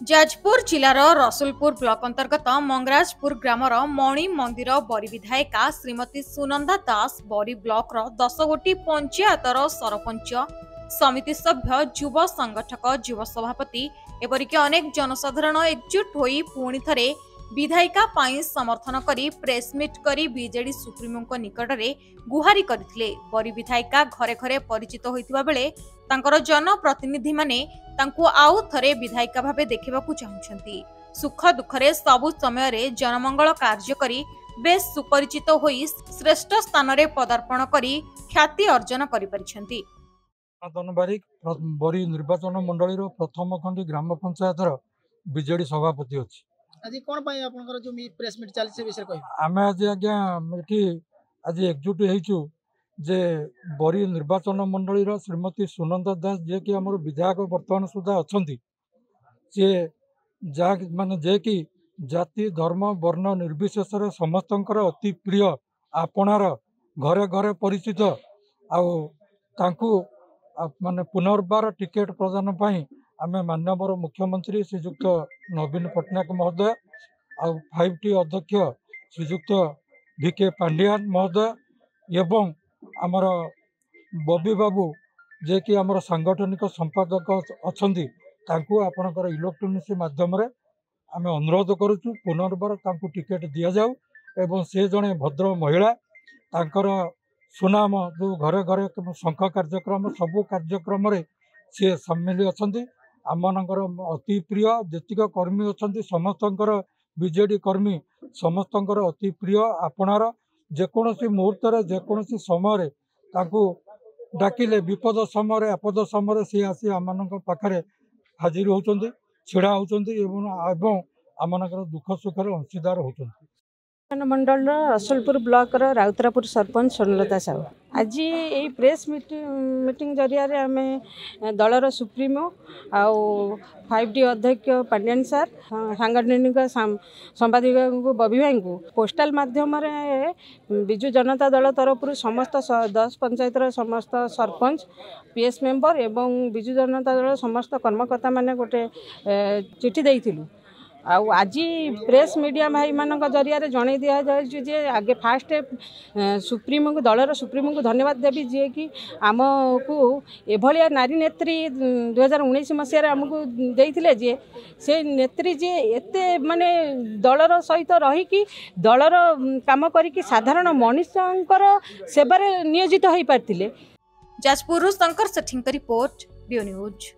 Jajpur जिलार Rasulpur block अंतर्गत मंगराजपुर grammar मणि मंदिर बरी विधायिका श्रीमती सुनंदा दास बरी ब्लॉक 10 गोटी पंचायतर सरपंच समिति सभ्य युव संगठक युव सभापति एपरिक अनेक जनसाधारण एकजुट होई पुणी थरे विधायिका पाई समर्थन करी प्रेसमिट करी बीजेडी सुप्रीमो निकट में गुहारी करथिले। बरी विधायिका घरे घरे परिचित होइतिबा बेले तांकर जनप्रतिनिधि माने तांकु आउ थरे विधायिका भाबे देखिबाकू चाहुछंती। सुख दुखरे सबु समय रे जनमंगल कार्य करी बेस सुपरिचित होई श्रेष्ठ स्थान रे पदार्पण करी ख्याति अर्जन करि परिछंती। बरी निर्वाचन मंडली प्रथम खंडी ग्राम पंचायतर बीजेडी सभापति अछि। आज कोन पई आपनकर जो प्रेस मीट चली से विषय कहि आमे आज आज्ञा एठी आज एकजुट हेचु जे बरी निर्वाचन मंडली श्रीमती सुनंदा दास जे कि हमर विधायक वर्तमान सुधा अछंती से जा माने जे कि जाति धर्म वर्ण निर्विशेष समस्तंकर अति प्रिय आपणार घरे घरे परिचित आउ तांकु माने पुनर्बार टिकेट प्रदान पाई आमे माननीय मुख्यमंत्री श्रीजुक्त नवीन पट्टनायक महोदय आ 5T अध्यक्ष श्रीजुक्त VK पांडियान महोदय एवं आमर बबी बाबू जे कि आमर सांगठनिक संपादक अच्छी तांकु आपणकर इलेक्ट्रोनिक्स माध्यम रे आमे अनुरोध करूँ पुनर्बार तांकु टिकेट दि जाऊ एवं से जड़े भद्र महिला तांकर सुनाम जो घरे घरे शंख कार्यक्रम सबू कार्यक्रम रे सी सम्मिलित अच्छा आमनकर अति प्रिय जेतिक कर्मी अच्छा समस्तंकर बीजेडी कर्मी समस्तंकर अति प्रिय आपणार जेकोसी मुहूर्त जेकोसी समय डाकिले विपद समय आपद समय सी आसी आम पाखे हाजिर होती छिड़ा होती आमनकर दुख सुखर अंशीदार होती। मंडल रसुलपुर ब्लॉक राउतरापुर सरपंच सोनलता साहू आज यही प्रेस मीटिंग जरिया आम दलर सुप्रीमो आउ 5T अध्यक्ष पांडियान सार सांगठनिक संपादक बबी भाई को पोस्टाल माध्यम विजु जनता दल तरफ समस्त 10 पंचायतर समस्त सरपंच PS मेंबर एवं विजु जनता दल समस्त कर्मकर्ता माने गोटे चिठी देइथिलु। आज प्रेस मीडिया भाई मान जरिया जन दि जाए आगे फास्ट सुप्रीमो को दलर सुप्रीमो को धन्यवाद देवी जी कि आम को एभलिया नारी नेत्री 2019 मसीह आमको देते जे से नेत्री जे एते माने दलर सहित रहीकि दलर काम करी साधारण मनुष्यंकर सेवारे नियोजित हो पारथिले। जाजपुर शंकर सेठी रिपोर्ट, बीओ न्यूज।